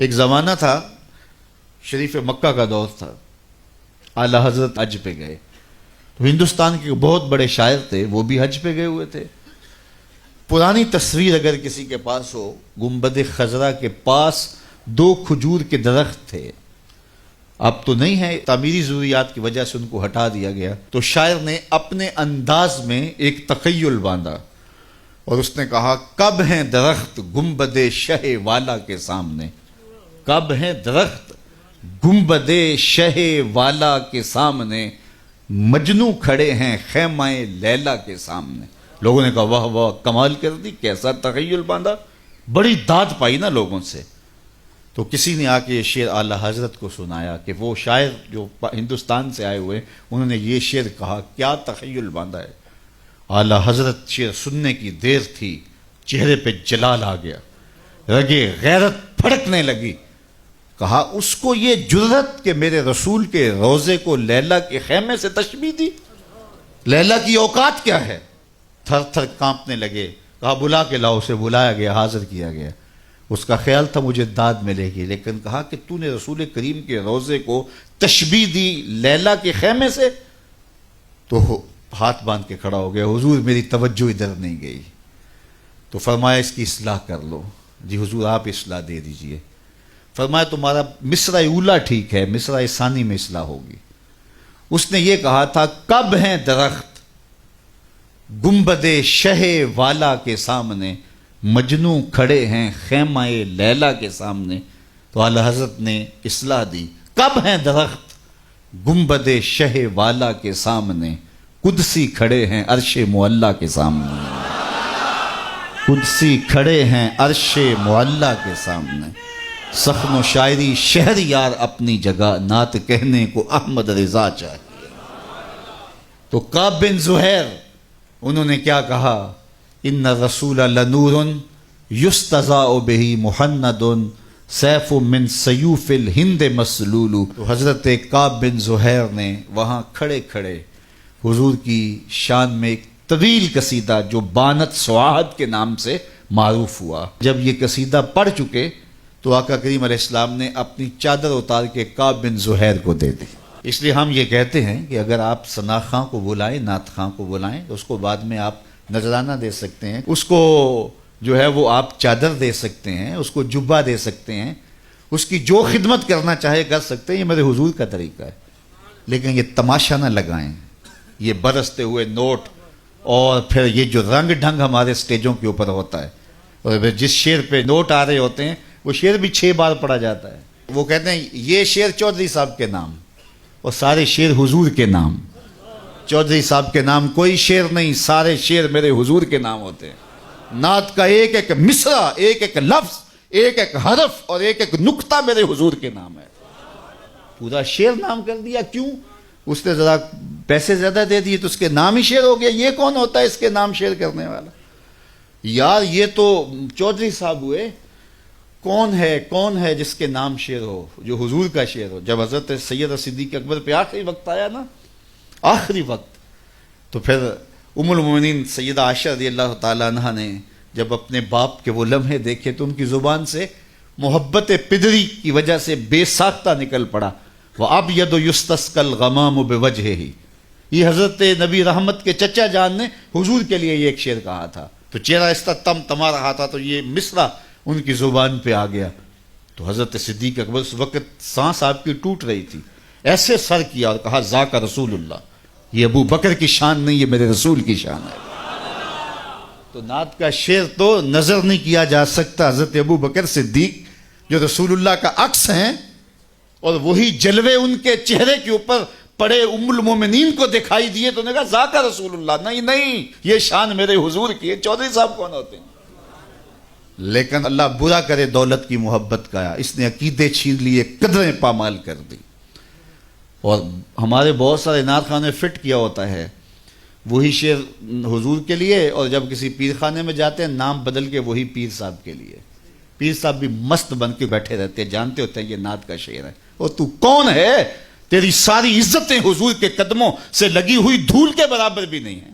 ایک زمانہ تھا، شریف مکہ کا دور تھا، اعلی حضرت حج پہ گئے تو ہندوستان کے بہت بڑے شاعر تھے، وہ بھی حج پہ گئے ہوئے تھے۔ پرانی تصویر اگر کسی کے پاس ہو، گنبد خضرا کے پاس 2 کھجور کے درخت تھے، اب تو نہیں ہے، تعمیری ضروریات کی وجہ سے ان کو ہٹا دیا گیا، تو شاعر نے اپنے انداز میں ایک تخیل باندھا اور اس نے کہا، کب ہیں درخت گنبد شہ والا کے سامنے، کب ہیں درخت گنبد شہ والا کے سامنے، مجنو کھڑے ہیں خیمہ لیلا کے سامنے۔ لوگوں نے کہا واہ واہ، کمال کر دی، کیسا تخیل باندھا، بڑی داد پائی نا لوگوں سے۔ تو کسی نے آ کے یہ شعر اعلیٰ حضرت کو سنایا کہ وہ شاعر جو ہندوستان سے آئے ہوئے انہوں نے یہ شعر کہا، کیا تخیل باندھا ہے۔ اعلیٰ حضرت شعر سننے کی دیر تھی، چہرے پہ جلال آ گیا، رگے غیرت پھڑکنے لگی۔ کہا اس کو یہ جرأت کہ میرے رسول کے روزے کو لیلا کے خیمے سے تشبیہ دی، لیلا کی اوقات کیا ہے۔ تھر تھر کانپنے لگے، کہا بلا کے لاؤ، اسے بلایا گیا، حاضر کیا گیا۔ اس کا خیال تھا مجھے داد ملے گی، لیکن کہا کہ تو نے رسول کریم کے روزے کو تشبیہ دی لیلا کے خیمے سے، تو ہاتھ باندھ کے کھڑا ہو گیا، حضور میری توجہ ادھر نہیں گئی۔ تو فرمایا اس کی اصلاح کر لو۔ جی حضور آپ اصلاح دے دیجئے۔ فرمایا تمہارا مصرع اولا ٹھیک ہے، مصرع ثانی میں اصلاح ہوگی۔ اس نے یہ کہا تھا، کب ہیں درخت گنبد شہ والا کے سامنے، مجنو کھڑے ہیں خیمہ لیلا کے سامنے۔ تو اعلیٰ حضرت نے اصلاح دی، کب ہیں درخت گنبد شہ والا کے سامنے، قدسی کھڑے ہیں عرش معلیٰ کے سامنے، قدسی کھڑے ہیں عرش معلیٰ کے سامنے۔ سخن و شاعری شہر یار اپنی جگہ، نعت کہنے کو احمد رضا چاہیے۔ تو کعب بن زہیر انہوں نے کیا کہا، ان الرسول لنور یستضاء بہ محند سیف من سیوف الہند مسلول۔ تو حضرت کعب بن زہیر نے وہاں کھڑے کھڑے حضور کی شان میں ایک طویل قصیدہ جو بانت سواہد کے نام سے معروف ہوا۔ جب یہ قصیدہ پڑھ چکے تو آقا کریم علیہ السلام نے اپنی چادر اتار کے کعب بن زہیر کو دے دی۔ اس لیے ہم یہ کہتے ہیں کہ اگر آپ ثنا خاں کو بلائیں، نعت خاں کو بلائیں، تو اس کو بعد میں آپ نذرانہ دے سکتے ہیں، اس کو جو ہے وہ آپ چادر دے سکتے ہیں، اس کو جبہ دے سکتے ہیں، اس کی جو خدمت کرنا چاہے کر سکتے ہیں۔ یہ میرے حضور کا طریقہ ہے، لیکن یہ تماشا نہ لگائیں، یہ برستے ہوئے نوٹ اور پھر یہ جو رنگ ڈھنگ ہمارے سٹیجوں کے اوپر ہوتا ہے، اور پھر جس شعر پہ نوٹ آ رہے ہوتے ہیں وہ شعر بھی 6 بار پڑھا جاتا ہے۔ وہ کہتے ہیں یہ شعر چودھری صاحب کے نام، اور سارے شعر حضور کے نام۔ چودھری صاحب کے نام کوئی شعر نہیں، سارے شعر میرے حضور کے نام ہوتے ہیں۔ نعت کا ایک ایک مصرع، ایک ایک لفظ، ایک ایک حرف اور ایک ایک نقطہ میرے حضور کے نام ہے۔ پورا شعر نام کر دیا، کیوں؟ اس نے ذرا پیسے زیادہ دے دیے تو اس کے نام ہی شعر ہو گیا۔ یہ کون ہوتا ہے اس کے نام شعر کرنے والا؟ یار یہ تو چودھری صاحب ہوئے، کون ہے جس کے نام شعر ہو، جو حضور کا شعر ہو؟ جب حضرت سید صدیق اکبر پہ آخری وقت آیا نا، آخری وقت، تو پھر ام المومنین سیدہ عائشہ رضی اللہ تعالیٰ عنہ نے جب اپنے باپ کے وہ لمحے دیکھے تو ان کی زبان سے محبت پدری کی وجہ سے بے ساختہ نکل پڑا، وَأَبْيَضُ يُسْتَسْقَى الْغَمَامُ بِوَجْهِهِ۔ یہ حضرت نبی رحمت کے چچا جان نے حضور کے لیے یہ ایک شعر کہا تھا، تو چہرہ اس طرح تم تما رہا تھا، تو یہ مصرع ان کی زبان پہ آ گیا۔ تو حضرت صدیق اکبر اس وقت سانس آپ کی ٹوٹ رہی تھی، ایسے سر کیا اور کہا ذاک رسول اللہ، یہ ابو بکر کی شان نہیں، یہ میرے رسول کی شان ہے۔ تو نعت کا شعر تو نظر نہیں کیا جا سکتا، حضرت ابو بکر صدیق جو رسول اللہ کا عکس ہیں، اور وہی جلوے ان کے چہرے کے اوپر پڑے ام المومنین کو دکھائی دیے، تو نے کہا ذاک رسول اللہ، نہیں یہ شان میرے حضور کی ہے۔ چودھری صاحب کون ہوتے ہیں؟ لیکن اللہ برا کرے دولت کی محبت کا، اس نے عقیدے چھین لیے، قدریں پامال کر دی۔ اور ہمارے بہت سارے نعت خانے نے فٹ کیا ہوتا ہے وہی شعر حضور کے لیے، اور جب کسی پیر خانے میں جاتے ہیں نام بدل کے وہی پیر صاحب کے لیے۔ پیر صاحب بھی مست بن کے بیٹھے رہتے ہیں، جانتے ہوتے ہیں یہ نعت کا شعر ہے، اور تو کون ہے؟ تیری ساری عزتیں حضور کے قدموں سے لگی ہوئی دھول کے برابر بھی نہیں ہیں۔